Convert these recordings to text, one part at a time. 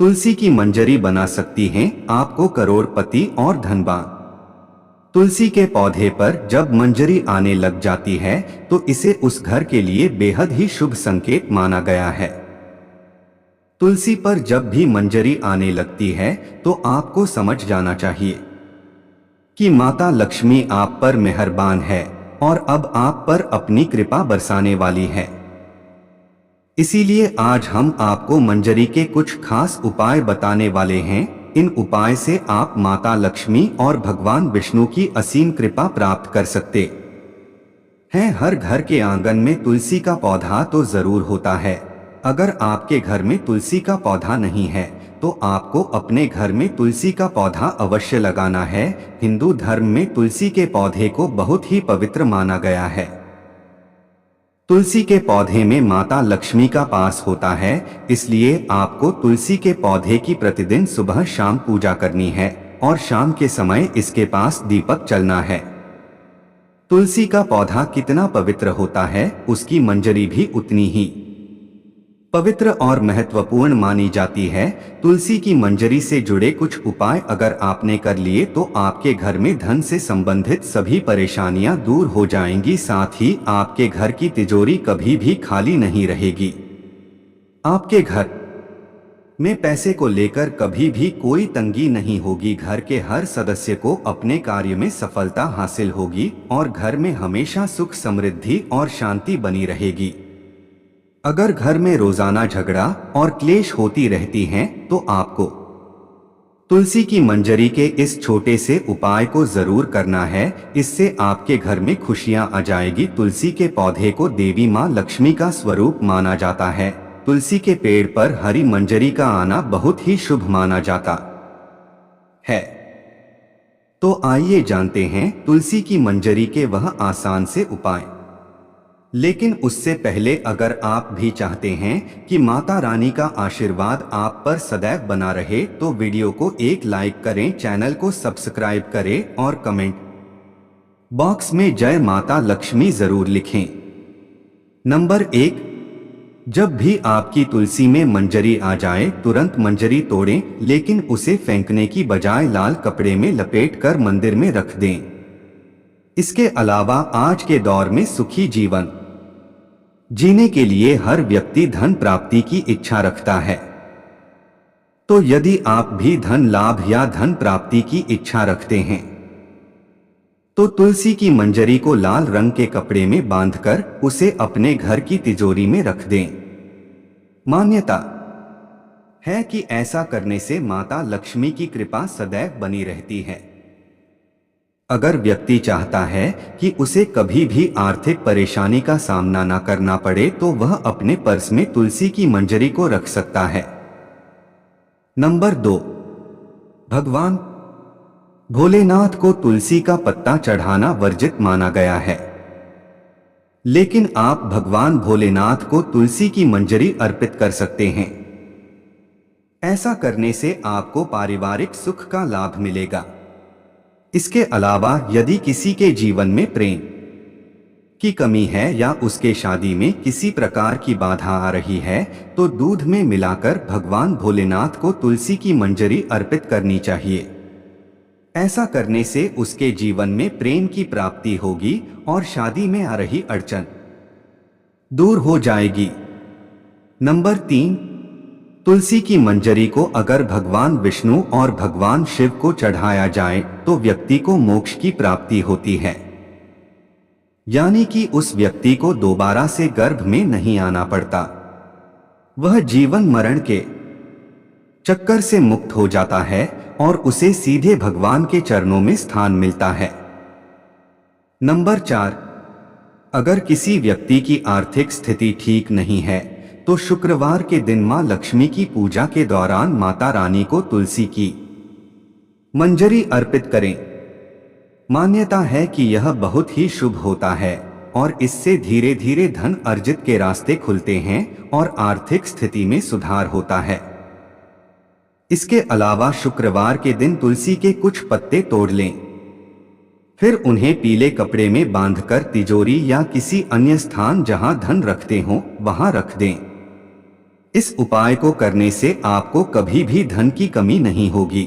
तुलसी की मंजरी बना सकती हैं आपको करोड़पति और धनवान। तुलसी के पौधे पर जब मंजरी आने लग जाती है तो इसे उस घर के लिए बेहद ही शुभ संकेत माना गया है। तुलसी पर जब भी मंजरी आने लगती है तो आपको समझ जाना चाहिए कि माता लक्ष्मी आप पर मेहरबान है और अब आप पर अपनी कृपा बरसाने वाली है। इसीलिए आज हम आपको मंजरी के कुछ खास उपाय बताने वाले हैं। इन उपाय से आप माता लक्ष्मी और भगवान विष्णु की असीम कृपा प्राप्त कर सकते हैं। हर घर के आंगन में तुलसी का पौधा तो जरूर होता है। अगर आपके घर में तुलसी का पौधा नहीं है तो आपको अपने घर में तुलसी का पौधा अवश्य लगाना है। हिंदू धर्म में तुलसी के पौधे को बहुत ही पवित्र माना गया है। तुलसी के पौधे में माता लक्ष्मी का वास होता है, इसलिए आपको तुलसी के पौधे की प्रतिदिन सुबह शाम पूजा करनी है और शाम के समय इसके पास दीपक जलाना है। तुलसी का पौधा कितना पवित्र होता है उसकी मंजरी भी उतनी ही पवित्र और महत्वपूर्ण मानी जाती है। तुलसी की मंजरी से जुड़े कुछ उपाय अगर आपने कर लिए तो आपके घर में धन से संबंधित सभी परेशानियां दूर हो जाएंगी। साथ ही आपके घर की तिजोरी कभी भी खाली नहीं रहेगी। आपके घर में पैसे को लेकर कभी भी कोई तंगी नहीं होगी। घर के हर सदस्य को अपने कार्य में सफलता हासिल होगी और घर में हमेशा सुख समृद्धि और शांति बनी रहेगी। अगर घर में रोजाना झगड़ा और क्लेश होती रहती हैं तो आपको तुलसी की मंजरी के इस छोटे से उपाय को जरूर करना है। इससे आपके घर में खुशियां आ जाएगी। तुलसी के पौधे को देवी मां लक्ष्मी का स्वरूप माना जाता है। तुलसी के पेड़ पर हरी मंजरी का आना बहुत ही शुभ माना जाता है। तो आइए जानते हैं तुलसी की मंजरी के वह आसान से उपाय। लेकिन उससे पहले अगर आप भी चाहते हैं कि माता रानी का आशीर्वाद आप पर सदैव बना रहे तो वीडियो को एक लाइक करें, चैनल को सब्सक्राइब करें और कमेंट बॉक्स में जय माता लक्ष्मी जरूर लिखें। नंबर 1, जब भी आपकी तुलसी में मंजरी आ जाए तुरंत मंजरी तोड़ें, लेकिन उसे फेंकने की बजाय लाल कपड़े में लपेट कर मंदिर में रख दें। इसके अलावा आज के दौर में सुखी जीवन जीने के लिए हर व्यक्ति धन प्राप्ति की इच्छा रखता है। तो यदि आप भी धन लाभ या धन प्राप्ति की इच्छा रखते हैं तो तुलसी की मंजरी को लाल रंग के कपड़े में बांधकर उसे अपने घर की तिजोरी में रख दें। मान्यता है कि ऐसा करने से माता लक्ष्मी की कृपा सदैव बनी रहती है। अगर व्यक्ति चाहता है कि उसे कभी भी आर्थिक परेशानी का सामना न करना पड़े तो वह अपने पर्स में तुलसी की मंजरी को रख सकता है। नंबर 2, भगवान भोलेनाथ को तुलसी का पत्ता चढ़ाना वर्जित माना गया है। लेकिन आप भगवान भोलेनाथ को तुलसी की मंजरी अर्पित कर सकते हैं। ऐसा करने से आपको पारिवारिक सुख का लाभ मिलेगा। इसके अलावा यदि किसी के जीवन में प्रेम की कमी है या उसके शादी में किसी प्रकार की बाधा आ रही है तो दूध में मिलाकर भगवान भोलेनाथ को तुलसी की मंजरी अर्पित करनी चाहिए। ऐसा करने से उसके जीवन में प्रेम की प्राप्ति होगी और शादी में आ रही अड़चन दूर हो जाएगी। नंबर 3, तुलसी की मंजरी को अगर भगवान विष्णु और भगवान शिव को चढ़ाया जाए तो व्यक्ति को मोक्ष की प्राप्ति होती है। यानी कि उस व्यक्ति को दोबारा से गर्भ में नहीं आना पड़ता। वह जीवन मरण के चक्कर से मुक्त हो जाता है और उसे सीधे भगवान के चरणों में स्थान मिलता है। नंबर 4, अगर किसी व्यक्ति की आर्थिक स्थिति ठीक नहीं है तो शुक्रवार के दिन मां लक्ष्मी की पूजा के दौरान माता रानी को तुलसी की मंजरी अर्पित करें। मान्यता है कि यह बहुत ही शुभ होता है और इससे धीरे धीरे धन अर्जित के रास्ते खुलते हैं और आर्थिक स्थिति में सुधार होता है। इसके अलावा शुक्रवार के दिन तुलसी के कुछ पत्ते तोड़ लें, फिर उन्हें पीले कपड़े में बांधकर तिजोरी या किसी अन्य स्थान जहां धन रखते हो वहां रख दें। इस उपाय को करने से आपको कभी भी धन की कमी नहीं होगी।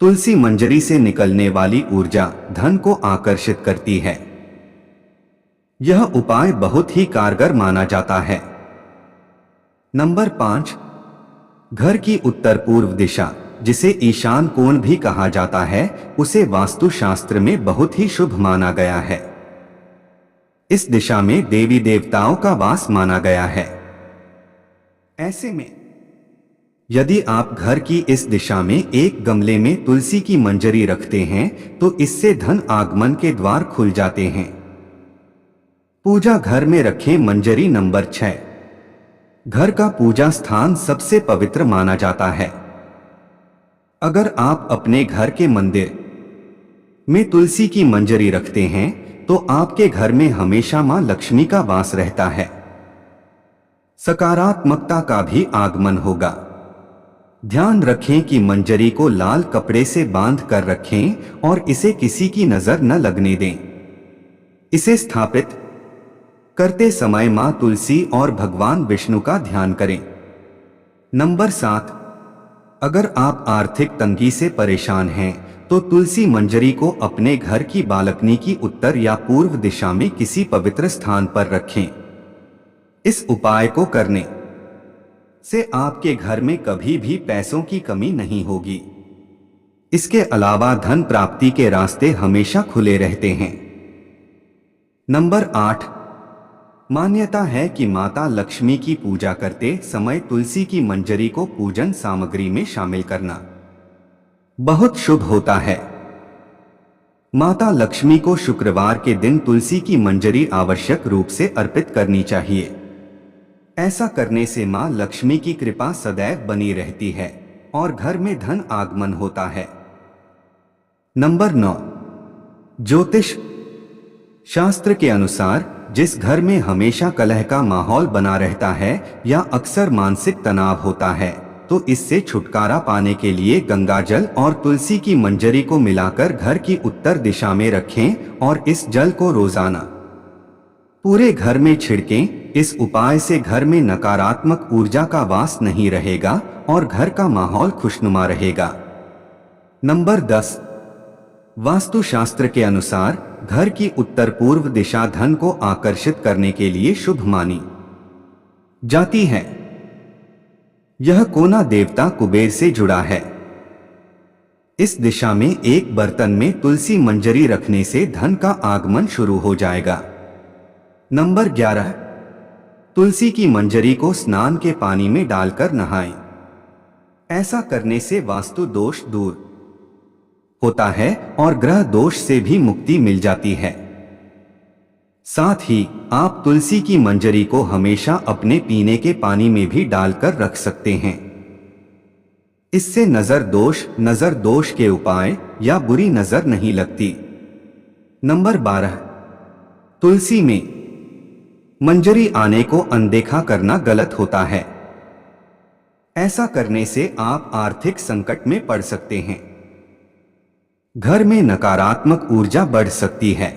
तुलसी मंजरी से निकलने वाली ऊर्जा धन को आकर्षित करती है। यह उपाय बहुत ही कारगर माना जाता है। नंबर 5, घर की उत्तर पूर्व दिशा, जिसे ईशान कोण भी कहा जाता है, उसे वास्तुशास्त्र में बहुत ही शुभ माना गया है। इस दिशा में देवी देवताओं का वास माना गया है। ऐसे में यदि आप घर की इस दिशा में एक गमले में तुलसी की मंजरी रखते हैं तो इससे धन आगमन के द्वार खुल जाते हैं। पूजा घर में रखें मंजरी। नंबर 6, घर का पूजा स्थान सबसे पवित्र माना जाता है। अगर आप अपने घर के मंदिर में तुलसी की मंजरी रखते हैं तो आपके घर में हमेशा मां लक्ष्मी का वास रहता है। सकारात्मकता का भी आगमन होगा। ध्यान रखें कि मंजरी को लाल कपड़े से बांध कर रखें और इसे किसी की नजर न लगने दें। इसे स्थापित करते समय मां तुलसी और भगवान विष्णु का ध्यान करें। नंबर 7, अगर आप आर्थिक तंगी से परेशान हैं तो तुलसी मंजरी को अपने घर की बालकनी की उत्तर या पूर्व दिशा में किसी पवित्र स्थान पर रखें। इस उपाय को करने से आपके घर में कभी भी पैसों की कमी नहीं होगी। इसके अलावा धन प्राप्ति के रास्ते हमेशा खुले रहते हैं। नंबर 8, मान्यता है कि माता लक्ष्मी की पूजा करते समय तुलसी की मंजरी को पूजन सामग्री में शामिल करना बहुत शुभ होता है। माता लक्ष्मी को शुक्रवार के दिन तुलसी की मंजरी आवश्यक रूप से अर्पित करनी चाहिए। ऐसा करने से मां लक्ष्मी की कृपा सदैव बनी रहती है और घर में धन आगमन होता है। नंबर 9, ज्योतिष शास्त्र के अनुसार जिस घर में हमेशा कलह का माहौल बना रहता है या अक्सर मानसिक तनाव होता है तो इससे छुटकारा पाने के लिए गंगाजल और तुलसी की मंजरी को मिलाकर घर की उत्तर दिशा में रखें और इस जल को रोजाना पूरे घर में छिड़कें। इस उपाय से घर में नकारात्मक ऊर्जा का वास नहीं रहेगा और घर का माहौल खुशनुमा रहेगा। नंबर 10, वास्तुशास्त्र के अनुसार घर की उत्तर पूर्व दिशा धन को आकर्षित करने के लिए शुभ मानी जाती है। यह कोना देवता कुबेर से जुड़ा है। इस दिशा में एक बर्तन में तुलसी मंजरी रखने से धन का आगमन शुरू हो जाएगा। नंबर 11, तुलसी की मंजरी को स्नान के पानी में डालकर नहाएं। ऐसा करने से वास्तु दोष दूर होता है और ग्रह दोष से भी मुक्ति मिल जाती है। साथ ही आप तुलसी की मंजरी को हमेशा अपने पीने के पानी में भी डालकर रख सकते हैं। इससे नजर दोष के उपाय या बुरी नजर नहीं लगती। नंबर 12, तुलसी में मंजरी आने को अनदेखा करना गलत होता है। ऐसा करने से आप आर्थिक संकट में पड़ सकते हैं। घर में नकारात्मक ऊर्जा बढ़ सकती है।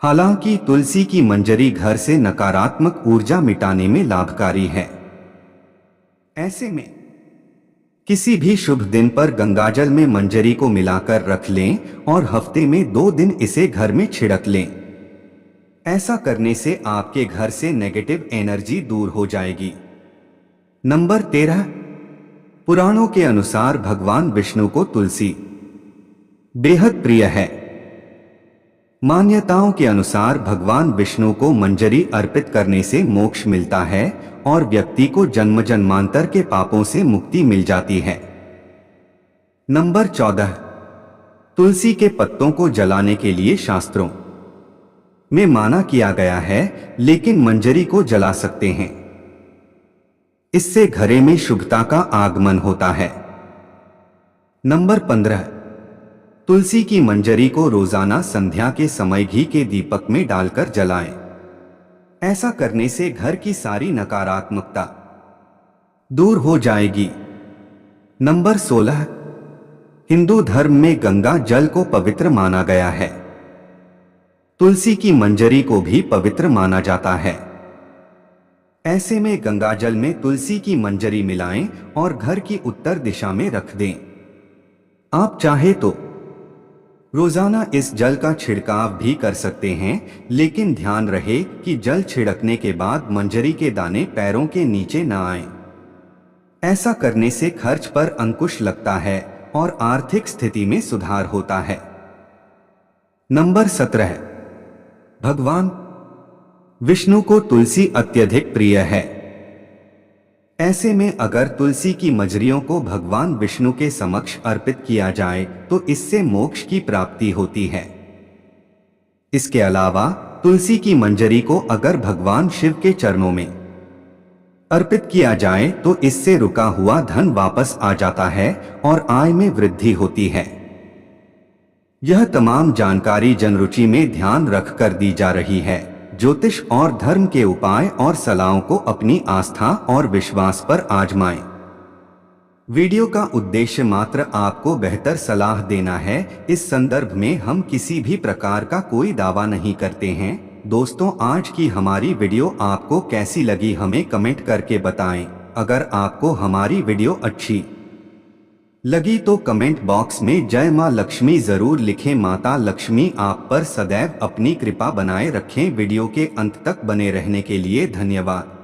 हालांकि तुलसी की मंजरी घर से नकारात्मक ऊर्जा मिटाने में लाभकारी है। ऐसे में किसी भी शुभ दिन पर गंगाजल में मंजरी को मिलाकर रख लें और हफ्ते में 2 दिन इसे घर में छिड़क लें। ऐसा करने से आपके घर से नेगेटिव एनर्जी दूर हो जाएगी। नंबर 13, पुराणों के अनुसार भगवान विष्णु को तुलसी बेहद प्रिय है। मान्यताओं के अनुसार भगवान विष्णु को मंजरी अर्पित करने से मोक्ष मिलता है और व्यक्ति को जन्म जन्मांतर के पापों से मुक्ति मिल जाती है। नंबर 14, तुलसी के पत्तों को जलाने के लिए शास्त्रों में माना किया गया है, लेकिन मंजरी को जला सकते हैं। इससे घरे में शुभता का आगमन होता है। नंबर 15, तुलसी की मंजरी को रोजाना संध्या के समय घी के दीपक में डालकर जलाएं। ऐसा करने से घर की सारी नकारात्मकता दूर हो जाएगी। नंबर 16, हिंदू धर्म में गंगा जल को पवित्र माना गया है। तुलसी की मंजरी को भी पवित्र माना जाता है। ऐसे में गंगाजल में तुलसी की मंजरी मिलाएं और घर की उत्तर दिशा में रख दें। आप चाहे तो रोजाना इस जल का छिड़काव भी कर सकते हैं, लेकिन ध्यान रहे कि जल छिड़कने के बाद मंजरी के दाने पैरों के नीचे न आएं। ऐसा करने से खर्च पर अंकुश लगता है और आर्थिक स्थिति में सुधार होता है। नंबर 17। भगवान विष्णु को तुलसी अत्यधिक प्रिय है। ऐसे में अगर तुलसी की मजरियों को भगवान विष्णु के समक्ष अर्पित किया जाए तो इससे मोक्ष की प्राप्ति होती है। इसके अलावा तुलसी की मंजरी को अगर भगवान शिव के चरणों में अर्पित किया जाए तो इससे रुका हुआ धन वापस आ जाता है और आय में वृद्धि होती है। यह तमाम जानकारी जनरुचि में ध्यान रखकर दी जा रही है। ज्योतिष और धर्म के उपाय और सलाहों को अपनी आस्था और विश्वास पर आजमाएं। वीडियो का उद्देश्य मात्र आपको बेहतर सलाह देना है। इस संदर्भ में हम किसी भी प्रकार का कोई दावा नहीं करते हैं। दोस्तों, आज की हमारी वीडियो आपको कैसी लगी हमें कमेंट करके बताएं। अगर आपको हमारी वीडियो अच्छी लगी तो कमेंट बॉक्स में जय मां लक्ष्मी जरूर लिखें। माता लक्ष्मी आप पर सदैव अपनी कृपा बनाए रखें। वीडियो के अंत तक बने रहने के लिए धन्यवाद।